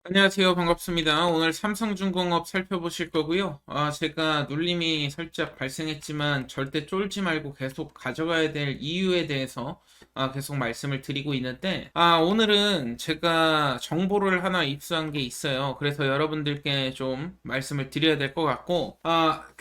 안녕하세요. 반갑습니다. 오늘 삼성중공업 살펴보실 거고요. 제가 눌림이 살짝 발생했지만 절대 쫄지 말고 계속 가져가야 될 이유에 대해서 계속 말씀을 드리고 있는데, 오늘은 제가 정보를 하나 입수한 게 있어요. 그래서 여러분들께 좀 말씀을 드려야 될 것 같고,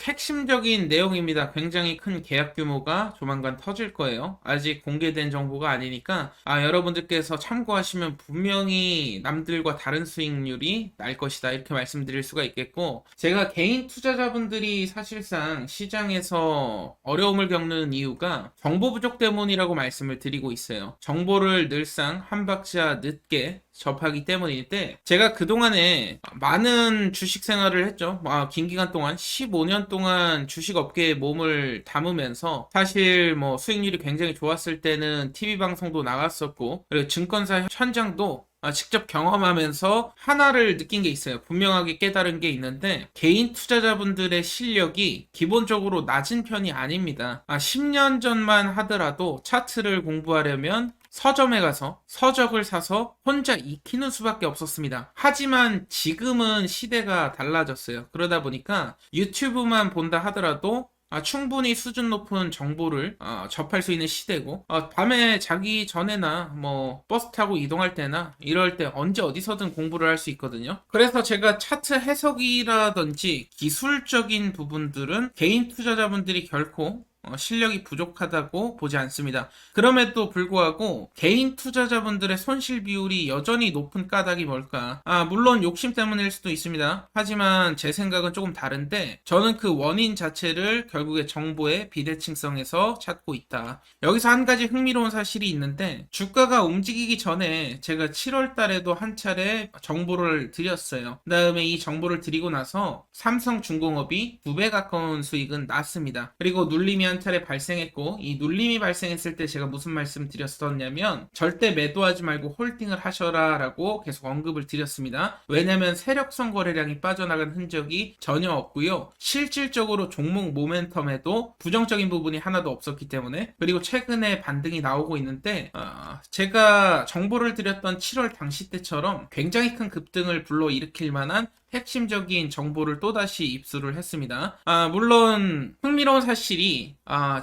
핵심적인 내용입니다. 굉장히 큰 계약 규모가 조만간 터질 거예요. 아직 공개된 정보가 아니니까, 여러분들께서 참고하시면 분명히 남들과 다른 수익률이 날 것이다. 이렇게 말씀드릴 수가 있겠고, 제가 개인 투자자분들이 사실상 시장에서 어려움을 겪는 이유가 정보 부족 때문이라고 말씀을 드리고 있어요. 정보를 늘상 한 박자 늦게 접하기 때문인데, 제가 그동안에 많은 주식 생활을 했죠. 긴 기간 동안 15년 동안 주식 업계에 몸을 담으면서 사실 뭐 수익률이 굉장히 좋았을 때는 TV 방송도 나갔었고, 그리고 증권사 현장도 직접 경험하면서 하나를 느낀 게 있어요. 분명하게 깨달은 게 있는데, 개인 투자자분들의 실력이 기본적으로 낮은 편이 아닙니다. 10년 전만 하더라도 차트를 공부하려면 서점에 가서 서적을 사서 혼자 익히는 수밖에 없었습니다. 하지만 지금은 시대가 달라졌어요. 그러다 보니까 유튜브만 본다 하더라도 충분히 수준 높은 정보를 접할 수 있는 시대고, 밤에 자기 전에나 뭐 버스 타고 이동할 때나 이럴 때 언제 어디서든 공부를 할 수 있거든요. 그래서 제가 차트 해석이라든지 기술적인 부분들은 개인 투자자분들이 결코 실력이 부족하다고 보지 않습니다. 그럼에도 불구하고 개인 투자자분들의 손실 비율이 여전히 높은 까닭이 뭘까? 물론 욕심 때문일 수도 있습니다. 하지만 제 생각은 조금 다른데, 저는 그 원인 자체를 결국에 정보의 비대칭성에서 찾고 있다. 여기서 한 가지 흥미로운 사실이 있는데, 주가가 움직이기 전에 제가 7월 달에도 한 차례 정보를 드렸어요. 그 다음에 이 정보를 드리고 나서 삼성중공업이 2배 가까운 수익은 났습니다. 그리고 눌림이 한 차례 발생했고, 이 눌림이 발생했을 때 제가 무슨 말씀 드렸었냐면 절대 매도하지 말고 홀딩을 하셔라 라고 계속 언급을 드렸습니다. 왜냐면 세력성 거래량이 빠져나간 흔적이 전혀 없고요. 실질적으로 종목 모멘텀에도 부정적인 부분이 하나도 없었기 때문에, 그리고 최근에 반등이 나오고 있는데, 제가 정보를 드렸던 7월 당시 때처럼 굉장히 큰 급등을 불러일으킬 만한 핵심적인 정보를 또다시 입수를 했습니다. 물론 흥미로운 사실이,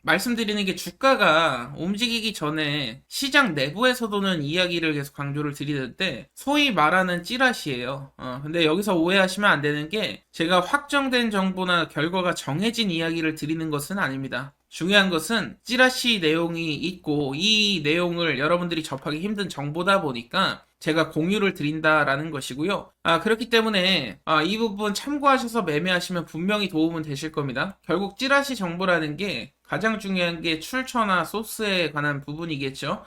말씀드리는 게 주가가 움직이기 전에 시장 내부에서도는 이야기를 계속 강조를 드리는데 소위 말하는 찌라시예요. 근데 여기서 오해하시면 안 되는 게, 제가 확정된 정보나 결과가 정해진 이야기를 드리는 것은 아닙니다. 중요한 것은 찌라시 내용이 있고 이 내용을 여러분들이 접하기 힘든 정보다 보니까 제가 공유를 드린다라는 것이고요. 그렇기 때문에 이 부분 참고하셔서 매매하시면 분명히 도움은 되실 겁니다. 결국 찌라시 정보라는 게 가장 중요한 게 출처나 소스에 관한 부분이겠죠.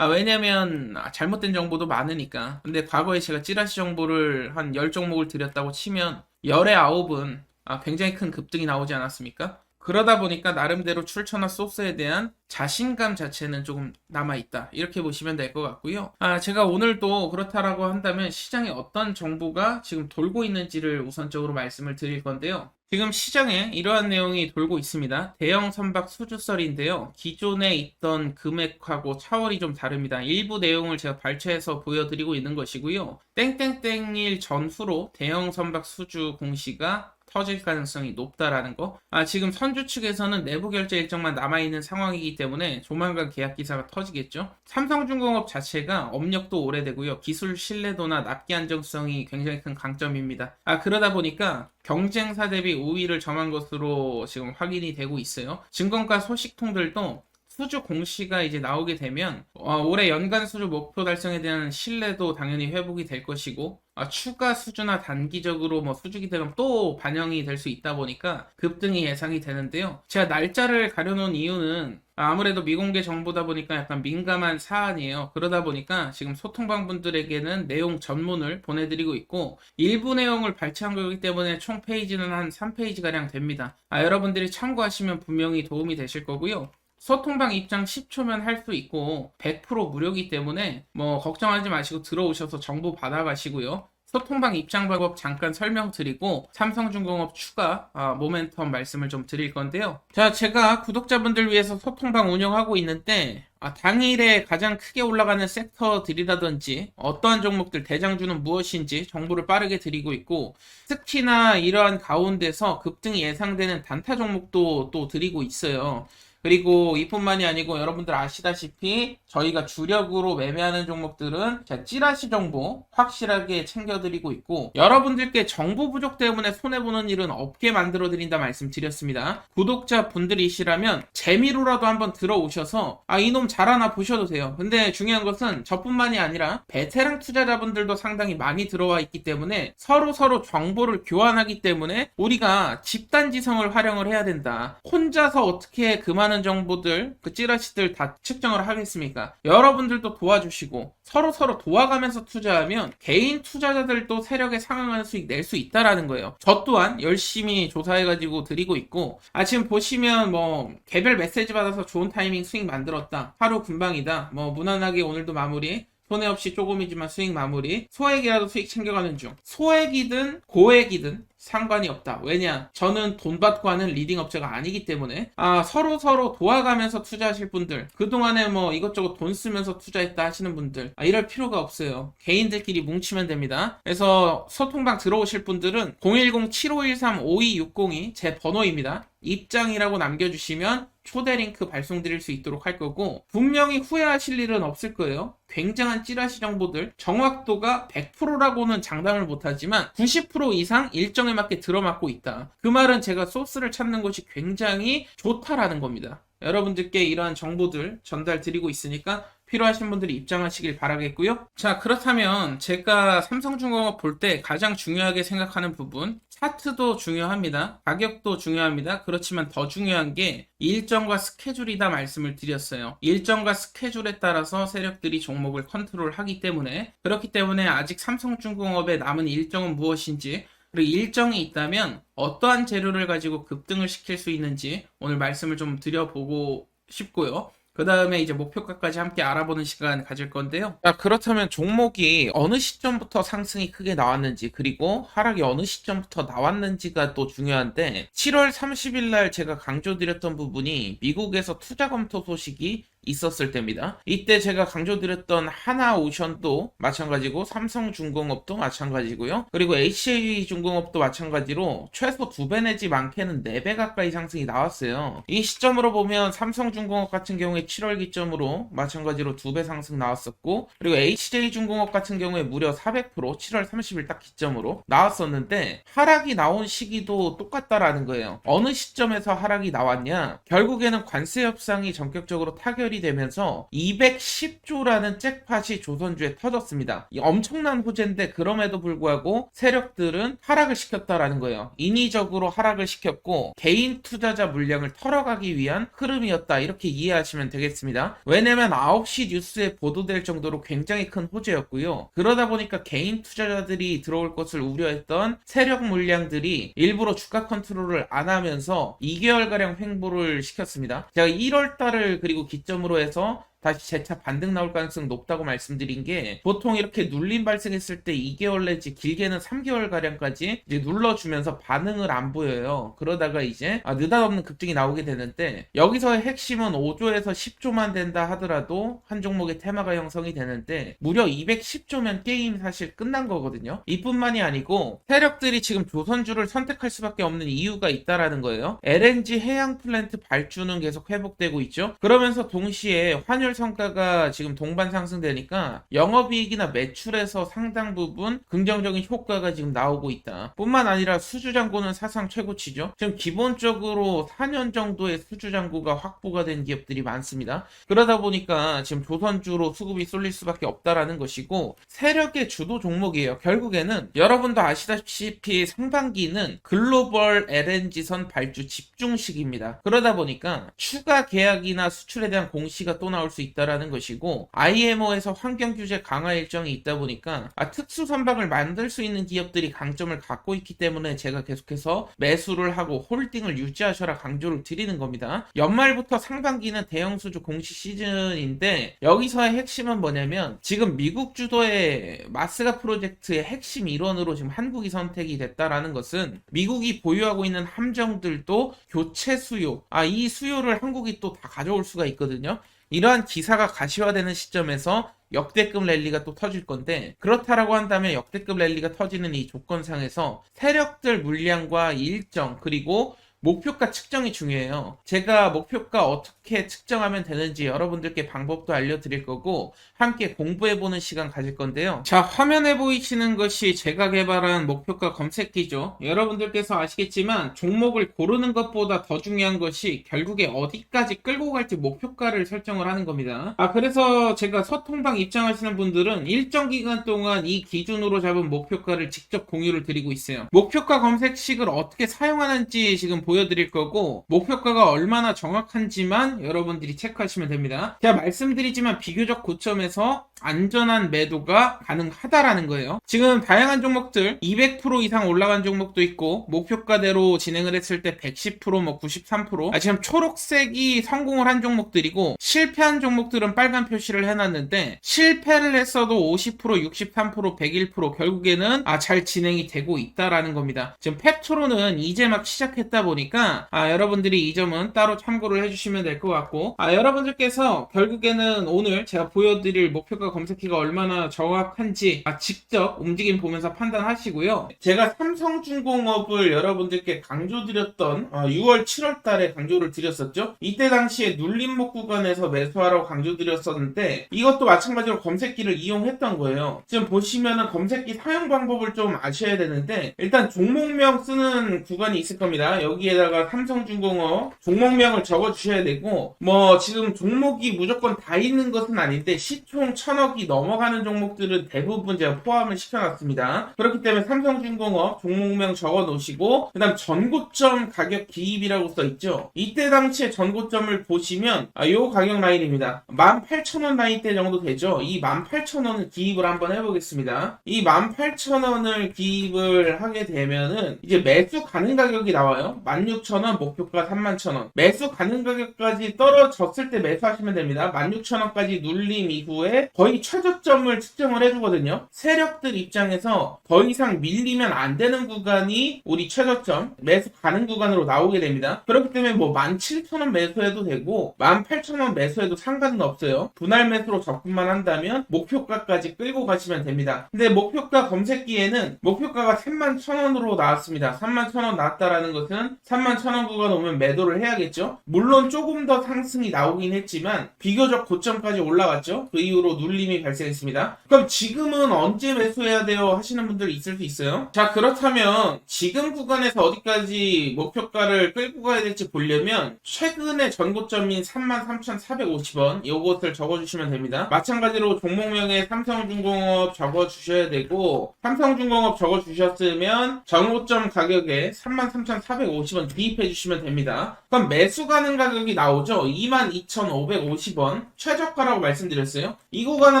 왜냐면 잘못된 정보도 많으니까. 근데 과거에 제가 찌라시 정보를 한 10종목을 드렸다고 치면 10에 9은 굉장히 큰 급등이 나오지 않았습니까? 그러다 보니까 나름대로 출처나 소스에 대한 자신감 자체는 조금 남아있다. 이렇게 보시면 될 것 같고요. 제가 오늘도 그렇다라고 한다면 시장에 어떤 정보가 지금 돌고 있는지를 우선적으로 말씀을 드릴 건데요. 지금 시장에 이러한 내용이 돌고 있습니다. 대형 선박 수주설인데요. 기존에 있던 금액하고 차원이 좀 다릅니다. 일부 내용을 제가 발췌해서 보여드리고 있는 것이고요. 땡땡땡일 전후로 대형 선박 수주 공시가 터질 가능성이 높다라는 거. 지금 선주 측에서는 내부 결제 일정만 남아있는 상황이기 때문에 조만간 계약 기사가 터지겠죠. 삼성중공업 자체가 업력도 오래되고요. 기술 신뢰도나 납기 안정성이 굉장히 큰 강점입니다. 그러다 보니까 경쟁사 대비 우위를 점한 것으로 지금 확인이 되고 있어요. 증권가 소식통들도 수주 공시가 이제 나오게 되면 올해 연간 수주 목표 달성에 대한 신뢰도 당연히 회복이 될 것이고, 추가 수주나 단기적으로 뭐 수주 기대감 또 반영이 될 수 있다 보니까 급등이 예상이 되는데요. 제가 날짜를 가려놓은 이유는 아무래도 미공개 정보다 보니까 약간 민감한 사안이에요. 그러다 보니까 지금 소통방 분들에게는 내용 전문을 보내드리고 있고, 일부 내용을 발췌한 거기 때문에 총 페이지는 한 3페이지가량 됩니다. 여러분들이 참고하시면 분명히 도움이 되실 거고요. 소통방 입장 10초면 할 수 있고 100% 무료이기 때문에 뭐 걱정하지 마시고 들어오셔서 정보 받아가시고요. 소통방 입장 방법 잠깐 설명드리고 삼성중공업 추가 모멘텀 말씀을 좀 드릴 건데요. 자, 제가 구독자분들 위해서 소통방 운영하고 있는데 당일에 가장 크게 올라가는 섹터들이라든지 어떠한 종목들 대장주는 무엇인지 정보를 빠르게 드리고 있고, 특히나 이러한 가운데서 급등이 예상되는 단타 종목도 또 드리고 있어요. 그리고 이뿐만이 아니고 여러분들 아시다시피 저희가 주력으로 매매하는 종목들은 찌라시 정보 확실하게 챙겨드리고 있고, 여러분들께 정보 부족 때문에 손해보는 일은 없게 만들어드린다 말씀드렸습니다. 구독자분들이시라면 재미로라도 한번 들어오셔서 이놈 잘하나 보셔도 돼요. 근데 중요한 것은 저뿐만이 아니라 베테랑 투자자분들도 상당히 많이 들어와 있기 때문에 서로 정보를 교환하기 때문에 우리가 집단지성을 활용을 해야 된다. 혼자서 어떻게 그 많은 정보들, 그 찌라시들 다 측정을 하겠습니까? 여러분들도 도와주시고 서로 도와가면서 투자하면 개인 투자자들도 세력에 상응하는 수익 낼 수 있다라는 거예요. 저 또한 열심히 조사해가지고 드리고 있고, 지금 보시면 개별 메시지 받아서 좋은 타이밍 수익 만들었다, 하루 금방이다, 무난하게 오늘도 마무리, 손해 없이 조금이지만 수익 마무리, 소액이라도 수익 챙겨가는 중. 소액이든 고액이든 상관이 없다. 왜냐? 저는 돈 받고 하는 리딩 업체가 아니기 때문에 서로 도와가면서 투자하실 분들, 그동안에 이것저것 돈 쓰면서 투자했다 하시는 분들, 이럴 필요가 없어요. 개인들끼리 뭉치면 됩니다. 그래서 소통방 들어오실 분들은 010-7513-5260이 제 번호입니다. 입장이라고 남겨주시면 초대 링크 발송드릴 수 있도록 할 거고, 분명히 후회하실 일은 없을 거예요. 굉장한 찌라시 정보들, 정확도가 100%라고는 장담을 못하지만 90% 이상 일정에 맞게 들어맞고 있다. 그 말은 제가 소스를 찾는 것이 굉장히 좋다라는 겁니다. 여러분들께 이러한 정보들 전달 드리고 있으니까 필요하신 분들이 입장하시길 바라겠고요. 자, 그렇다면 제가 삼성중공업 볼 때 가장 중요하게 생각하는 부분, 차트도 중요합니다. 가격도 중요합니다. 그렇지만 더 중요한 게 일정과 스케줄이다 말씀을 드렸어요. 일정과 스케줄에 따라서 세력들이 종목을 컨트롤하기 때문에, 그렇기 때문에 아직 삼성중공업에 남은 일정은 무엇인지, 그리고 일정이 있다면 어떠한 재료를 가지고 급등을 시킬 수 있는지 오늘 말씀을 좀 드려보고 싶고요. 그 다음에 이제 목표가까지 함께 알아보는 시간 가질 건데요. 자, 그렇다면 종목이 어느 시점부터 상승이 크게 나왔는지, 그리고 하락이 어느 시점부터 나왔는지가 또 중요한데, 7월 30일 날 제가 강조드렸던 부분이 미국에서 투자 검토 소식이 있었을 때입니다. 이때 제가 강조드렸던 하나오션도 마찬가지고 삼성중공업도 마찬가지고요. 그리고 HJ중공업도 마찬가지로 최소 2배 내지 많게는 4배 가까이 상승이 나왔어요. 이 시점으로 보면 삼성중공업 같은 경우에 7월 기점으로 마찬가지로 2배 상승 나왔었고, 그리고 HJ중공업 같은 경우에 무려 400% 7월 30일 딱 기점으로 나왔었는데, 하락이 나온 시기도 똑같다라는 거예요. 어느 시점에서 하락이 나왔냐? 결국에는 관세 협상이 전격적으로 타결이 되면서 210조라는 잭팟이 조선주에 터졌습니다. 이 엄청난 호재인데 그럼에도 불구하고 세력들은 하락을 시켰다라는 거예요. 인위적으로 하락을 시켰고 개인 투자자 물량을 털어가기 위한 흐름이었다, 이렇게 이해하시면 되겠습니다. 왜냐면 9시 뉴스에 보도될 정도로 굉장히 큰 호재였고요. 그러다 보니까 개인 투자자들이 들어올 것을 우려했던 세력 물량들이 일부러 주가 컨트롤을 안 하면서 2개월가량 횡보를 시켰습니다. 제가 1월달을 그리고 기점으로 해서 다시 재차 반등 나올 가능성이 높다고 말씀드린 게, 보통 이렇게 눌림 발생했을 때 2개월 내지 길게는 3개월 가량까지 이제 눌러주면서 반응을 안 보여요. 그러다가 이제 느닷없는 급등이 나오게 되는데, 여기서의 핵심은 5조에서 10조만 된다 하더라도 한 종목의 테마가 형성이 되는데, 무려 210조면 게임 사실 끝난 거거든요. 이뿐만이 아니고 세력들이 지금 조선주를 선택할 수밖에 없는 이유가 있다라는 거예요. LNG 해양 플랜트 발주는 계속 회복되고 있죠. 그러면서 동시에 환율 성과가 지금 동반 상승되니까 영업이익이나 매출에서 상당 부분 긍정적인 효과가 지금 나오고 있다. 뿐만 아니라 수주잔고는 사상 최고치죠. 지금 기본적으로 4년 정도의 수주잔고가 확보가 된 기업들이 많습니다. 그러다 보니까 지금 조선주로 수급이 쏠릴 수밖에 없다라는 것이고, 세력의 주도 종목이에요. 결국에는 여러분도 아시다시피 상반기는 글로벌 LNG선 발주 집중식입니다. 그러다 보니까 추가 계약이나 수출에 대한 공시가 또 나올 수 있다라는 것이고, IMO에서 환경 규제 강화 일정이 있다 보니까 특수 선박을 만들 수 있는 기업들이 강점을 갖고 있기 때문에 제가 계속해서 매수를 하고 홀딩을 유지하셔라 강조를 드리는 겁니다. 연말부터 상반기는 대형 수주 공시 시즌인데, 여기서의 핵심은 뭐냐면 지금 미국 주도의 마스가 프로젝트의 핵심 일원으로 지금 한국이 선택이 됐다라는 것은, 미국이 보유하고 있는 함정들도 교체 수요, 이 수요를 한국이 또 다 가져올 수가 있거든요. 이러한 기사가 가시화되는 시점에서 역대급 랠리가 또 터질 건데, 그렇다라고 한다면 역대급 랠리가 터지는 이 조건상에서 세력들 물량과 일정, 그리고 목표가 측정이 중요해요. 제가 목표가 어떻게 측정하면 되는지 여러분들께 방법도 알려드릴 거고, 함께 공부해보는 시간 가질 건데요. 자, 화면에 보이시는 것이 제가 개발한 목표가 검색기죠. 여러분들께서 아시겠지만 종목을 고르는 것보다 더 중요한 것이 결국에 어디까지 끌고 갈지 목표가를 설정을 하는 겁니다. 그래서 제가 서통방 입장하시는 분들은 일정 기간 동안 이 기준으로 잡은 목표가를 직접 공유를 드리고 있어요. 목표가 검색식을 어떻게 사용하는지 지금 보여드릴 거고, 목표가가 얼마나 정확한지만 여러분들이 체크하시면 됩니다. 제가 말씀드리지만 비교적 고점에서 안전한 매도가 가능하다라는 거예요. 지금 다양한 종목들 200% 이상 올라간 종목도 있고, 목표가대로 진행을 했을 때 110%, 뭐 93%, 지금 초록색이 성공을 한 종목들이고, 실패한 종목들은 빨간 표시를 해놨는데, 실패를 했어도 50%, 63%, 101% 결국에는 잘 진행이 되고 있다라는 겁니다. 지금 펩토로는 이제 막 시작했다 보니까 여러분들이 이 점은 따로 참고를 해주시면 될 것 같고, 여러분들께서 결국에는 오늘 제가 보여드릴 목표가 검색기가 얼마나 정확한지 직접 움직임 보면서 판단하시고요. 제가 삼성중공업을 여러분들께 강조드렸던 6월 7월 달에 강조를 드렸었죠. 이때 당시에 눌림목 구간에서 매수하라고 강조드렸었는데, 이것도 마찬가지로 검색기를 이용했던 거예요. 지금 보시면은 검색기 사용 방법을 좀 아셔야 되는데, 일단 종목명 쓰는 구간이 있을 겁니다. 여기에다가 삼성중공업 종목명을 적어 주셔야 되고, 뭐 지금 종목이 무조건 다 있는 것은 아닌데 시총 1000억이 넘어가는 종목들은 대부분 제가 포함을 시켜놨습니다. 그렇기 때문에 삼성중공업 종목명 적어 놓으시고, 그 다음 전고점 가격 기입이라고 써있죠. 이때 당시에 전고점을 보시면 요 가격 라인입니다. 18,000원 라인대 정도 되죠. 이 18,000원을 기입을 한번 해보겠습니다. 이 18,000원을 기입을 하게 되면은 이제 매수 가능 가격이 나와요. 16,000원, 목표가 31,000원. 매수 가능 가격까지 떨어졌을 때 매수하시면 됩니다. 16,000원까지 눌림 이후에 거의 최저점을 측정을 해주거든요. 세력들 입장에서 더 이상 밀리면 안 되는 구간이 우리 최저점, 매수 가능 구간으로 나오게 됩니다. 그렇기 때문에 뭐 17,000원 매수해도 되고 18,000원 매수해도 상관은 없어요. 분할 매수로 접근만 한다면 목표가까지 끌고 가시면 됩니다. 근데 목표가 검색기에는 목표가가 31,000원으로 나왔습니다. 31,000원 나왔다라는 것은 31,000원 구간 오면 매도를 해야겠죠. 물론 조금 더 상승이 나오긴 했지만 비교적 고점까지 올라갔죠. 그 이후로 눌림이 발생했습니다. 그럼 지금은 언제 매수해야 돼요? 하시는 분들이 있을 수 있어요. 자, 그렇다면 지금 구간에서 어디까지 목표가를 끌고 가야 될지 보려면 최근의 전고점인 33,450원 이것을 적어주시면 됩니다. 마찬가지로 종목명에 삼성중공업 적어주셔야 되고, 삼성중공업 적어주셨으면 전고점 가격에 33,450원 기입해 주시면 됩니다. 그럼 매수 가능 가격이 나오죠. 22,550원 최저가라고 말씀드렸어요. 이 구간을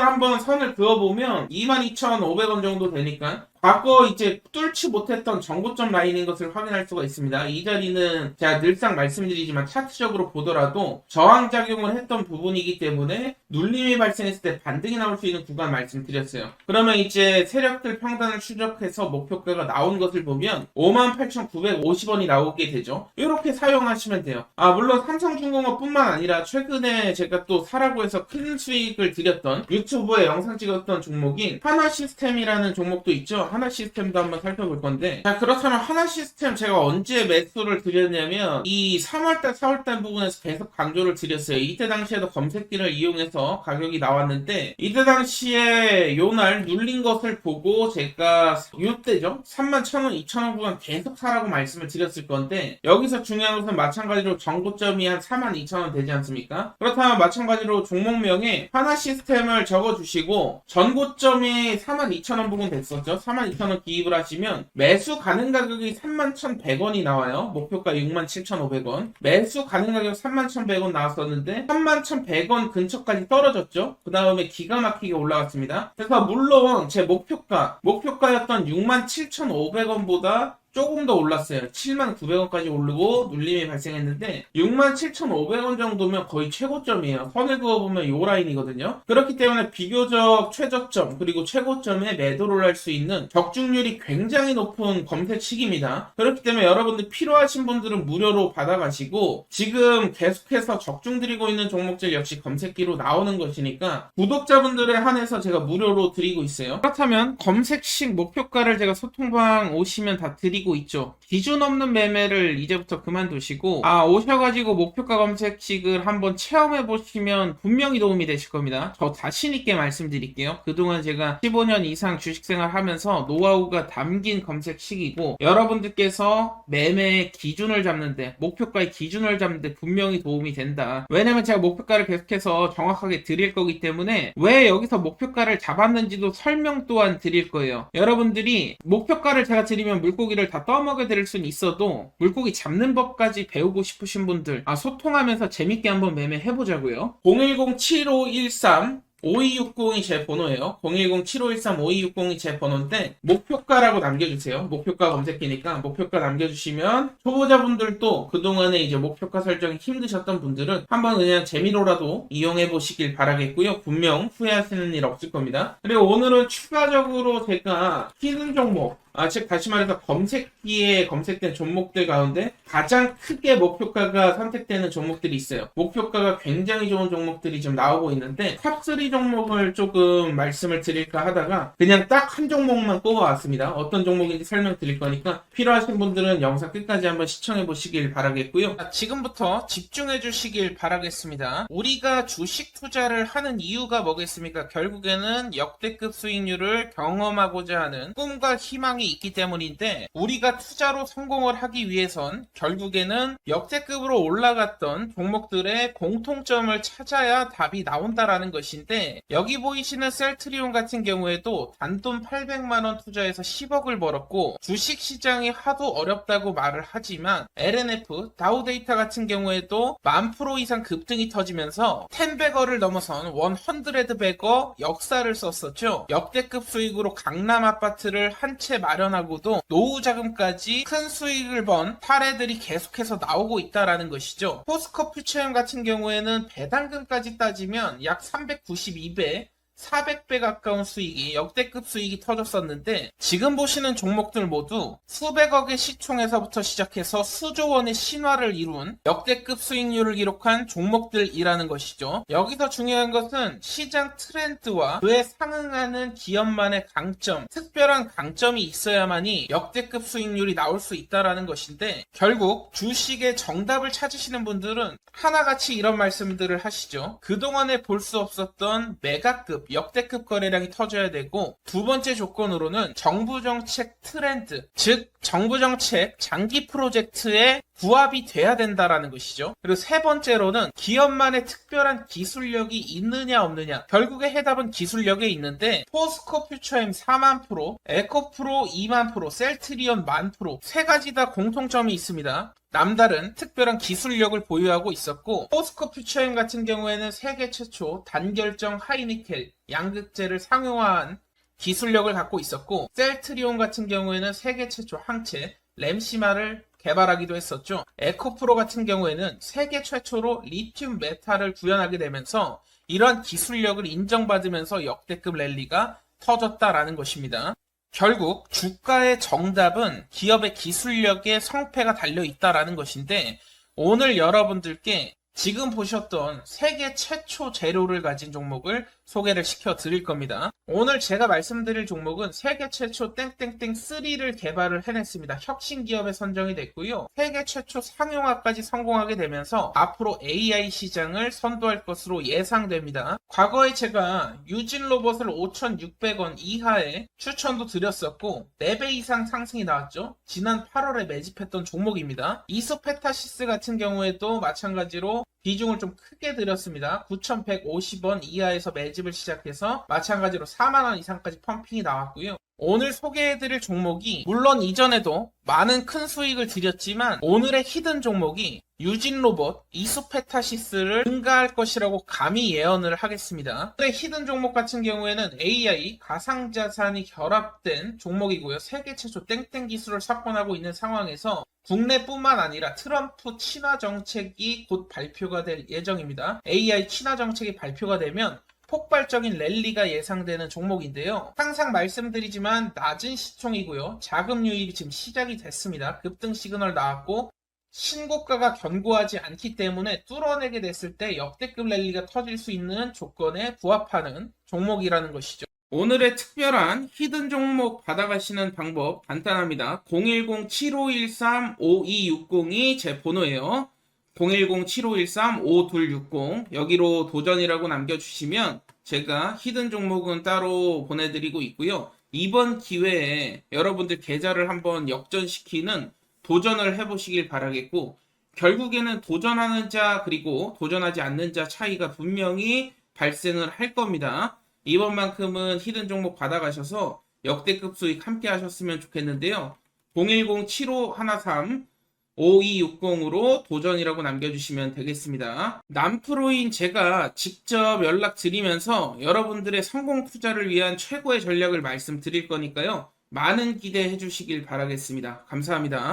한번 선을 그어보면 22,500원 정도 되니까 과거 이제 뚫지 못했던 전고점 라인인 것을 확인할 수가 있습니다. 이 자리는 제가 늘상 말씀드리지만 차트적으로 보더라도 저항작용을 했던 부분이기 때문에 눌림이 발생했을 때 반등이 나올 수 있는 구간 말씀드렸어요. 그러면 이제 세력들 평단을 추적해서 목표가가 나온 것을 보면 58,950원이 나오게 되죠. 이렇게 사용하시면 돼요. 물론 삼성중공업 뿐만 아니라 최근에 제가 또 사라고 해서 큰 수익을 드렸던 유튜브에 영상 찍었던 종목인 하나시스템이라는 종목도 있죠. 하나시스템도 한번 살펴볼 건데, 자, 그렇다면 하나시스템 제가 언제 매수를 드렸냐면 이 3월달 4월달 부분에서 계속 강조를 드렸어요. 이때 당시에도 검색기를 이용해서 가격이 나왔는데, 이때 당시에 요날 눌린 것을 보고 제가 요때죠 31,000원 2,000원 구간 계속 사라고 말씀을 드렸을 건데, 여기서 중요한 것은 마찬가지로 전고점이 한 42,000원 되지 않습니까? 그렇다면 마찬가지로 종목명에 하나시스템을 적어주시고 전고점이 42,000원 부분 됐었죠. 32,000원 기입을 하시면 매수 가능 가격이 31,100원이 나와요. 목표가 67,500원. 매수 가능 가격 31,100원 나왔었는데 31,100원 근처까지 떨어졌죠. 그 다음에 기가 막히게 올라갔습니다. 그래서 물론 제 목표가였던 67,500원보다 조금 더 올랐어요. 79,900원까지 오르고 눌림이 발생했는데 67,500원 정도면 거의 최고점이에요. 선을 그어보면 이 라인이거든요. 그렇기 때문에 비교적 최저점 그리고 최고점에 매도를 할 수 있는 적중률이 굉장히 높은 검색 시기입니다. 그렇기 때문에 여러분들 필요하신 분들은 무료로 받아가시고 지금 계속해서 적중 드리고 있는 종목들 역시 검색기로 나오는 것이니까 구독자분들에 한해서 제가 무료로 드리고 있어요. 그렇다면 검색식 목표가를 제가 소통방 오시면 다 드리고 있죠. 기준 없는 매매를 이제부터 그만두시고 오셔가지고 목표가 검색식을 한번 체험해 보시면 분명히 도움이 되실 겁니다. 저 자신 있게 말씀드릴게요. 그동안 제가 15년 이상 주식생활 하면서 노하우가 담긴 검색식이고 여러분들께서 매매의 기준을 잡는데 목표가의 기준을 잡는데 분명히 도움이 된다. 왜냐면 제가 목표가를 계속해서 정확하게 드릴 거기 때문에 왜 여기서 목표가를 잡았는지도 설명 또한 드릴 거예요. 여러분들이 목표가를 제가 드리면 물고기를 다 떠먹여 드릴 수는 있어도 물고기 잡는 법까지 배우고 싶으신 분들 소통하면서 재밌게 한번 매매해보자고요. 010-7513 5260이 제 번호예요. 010-7513-5260이 제 번호인데 목표가라고 남겨주세요. 목표가 검색기니까 목표가 남겨주시면 초보자분들도 그동안에 이제 목표가 설정이 힘드셨던 분들은 한번 그냥 재미로라도 이용해 보시길 바라겠고요. 분명 후회하시는 일 없을 겁니다. 그리고 오늘은 추가적으로 제가 히든 종목 즉 다시 말해서 검색기에 검색된 종목들 가운데 가장 크게 목표가가 선택되는 종목들이 있어요. 목표가가 굉장히 좋은 종목들이 좀 나오고 있는데 탑3 종목을 조금 말씀을 드릴까 하다가 그냥 딱 한 종목만 뽑아왔습니다. 어떤 종목인지 설명드릴 거니까 필요하신 분들은 영상 끝까지 한번 시청해 보시길 바라겠고요. 지금부터 집중해 주시길 바라겠습니다. 우리가 주식 투자를 하는 이유가 뭐겠습니까? 결국에는 역대급 수익률을 경험하고자 하는 꿈과 희망이 있기 때문인데 우리가 투자로 성공을 하기 위해선 결국에는 역대급으로 올라갔던 종목들의 공통점을 찾아야 답이 나온다라는 것인데 여기 보이시는 셀트리온 같은 경우에도 단돈 800만원 투자해서 10억을 벌었고 주식시장이 하도 어렵다고 말을 하지만 LNF 다우데이터 같은 경우에도 10,000% 이상 급등이 터지면서 10배거를 넘어선 100배거 역사를 썼었죠. 역대급 수익으로 강남 아파트를 한 채 마련하고도 노후 자금까지 큰 수익을 번 사례들이 계속해서 나오고 있다라는 것이죠. 포스코 퓨처엠 같은 경우에는 배당금까지 따지면 약 392배 400배 가까운 수익이 역대급 수익이 터졌었는데 지금 보시는 종목들 모두 수백억의 시총에서부터 시작해서 수조 원의 신화를 이룬 역대급 수익률을 기록한 종목들이라는 것이죠. 여기서 중요한 것은 시장 트렌드와 그에 상응하는 기업만의 강점, 특별한 강점이 있어야만이 역대급 수익률이 나올 수 있다는 것인데 결국 주식의 정답을 찾으시는 분들은 하나같이 이런 말씀들을 하시죠. 그동안에 볼 수 없었던 메가급 역대급 거래량이 터져야 되고 두 번째 조건으로는 정부 정책 트렌드, 즉 정부 정책 장기 프로젝트에 부합이 돼야 된다라는 것이죠. 그리고 세 번째로는 기업만의 특별한 기술력이 있느냐 없느냐. 결국에 해답은 기술력에 있는데 포스코 퓨처엠 40,000%, 에코프로 20,000%, 셀트리온 10,000% 세 가지 다 공통점이 있습니다. 남다른 특별한 기술력을 보유하고 있었고 포스코 퓨처엠 같은 경우에는 세계 최초 단결정 하이니켈 양극재를 상용화한 기술력을 갖고 있었고 셀트리온 같은 경우에는 세계 최초 항체 램시마를 개발하기도 했었죠. 에코프로 같은 경우에는 세계 최초로 리튬 메탈을 구현하게 되면서 이러한 기술력을 인정받으면서 역대급 랠리가 터졌다라는 것입니다. 결국 주가의 정답은 기업의 기술력에 성패가 달려있다라는 것인데 오늘 여러분들께 지금 보셨던 세계 최초 재료를 가진 종목을 소개를 시켜 드릴 겁니다. 오늘 제가 말씀드릴 종목은 세계 최초 땡땡땡 3를 개발을 해냈습니다. 혁신 기업에 선정이 됐고요. 세계 최초 상용화까지 성공하게 되면서 앞으로 AI 시장을 선도할 것으로 예상됩니다. 과거에 제가 유진 로봇을 5,600원 이하에 추천도 드렸었고 4배 이상 상승이 나왔죠. 지난 8월에 매집했던 종목입니다. 이소페타시스 같은 경우에도 마찬가지로 비중을 좀 크게 드렸습니다. 9,150원 이하에서 매집을 시작해서 마찬가지로 4만원 이상까지 펌핑이 나왔고요. 오늘 소개해드릴 종목이 물론 이전에도 많은 큰 수익을 드렸지만 오늘의 히든 종목이 유진로봇, 이수페타시스를 능가할 것이라고 감히 예언을 하겠습니다. 오늘의 히든 종목 같은 경우에는 AI, 가상자산이 결합된 종목이고요. 세계 최초 땡땡 기술을 석권하고 있는 상황에서 국내뿐만 아니라 트럼프 친화 정책이 곧 발표가 될 예정입니다. AI 친화 정책이 발표가 되면 폭발적인 랠리가 예상되는 종목인데요. 항상 말씀드리지만 낮은 시총이고요. 자금 유입이 지금 시작이 됐습니다. 급등 시그널 나왔고 신고가가 견고하지 않기 때문에 뚫어내게 됐을 때 역대급 랠리가 터질 수 있는 조건에 부합하는 종목이라는 것이죠. 오늘의 특별한 히든 종목 받아가시는 방법 간단합니다. 010-7513-5260이 제 번호예요. 010-7513-5260 여기로 도전이라고 남겨주시면 제가 히든 종목은 따로 보내드리고 있고요. 이번 기회에 여러분들 계좌를 한번 역전시키는 도전을 해보시길 바라겠고 결국에는 도전하는 자 그리고 도전하지 않는 자 차이가 분명히 발생을 할 겁니다. 이번만큼은 히든 종목 받아가셔서 역대급 수익 함께 하셨으면 좋겠는데요. 010-7513-5260으로 도전이라고 남겨주시면 되겠습니다. 남프로인 제가 직접 연락드리면서 여러분들의 성공 투자를 위한 최고의 전략을 말씀드릴 거니까요. 많은 기대해 주시길 바라겠습니다. 감사합니다.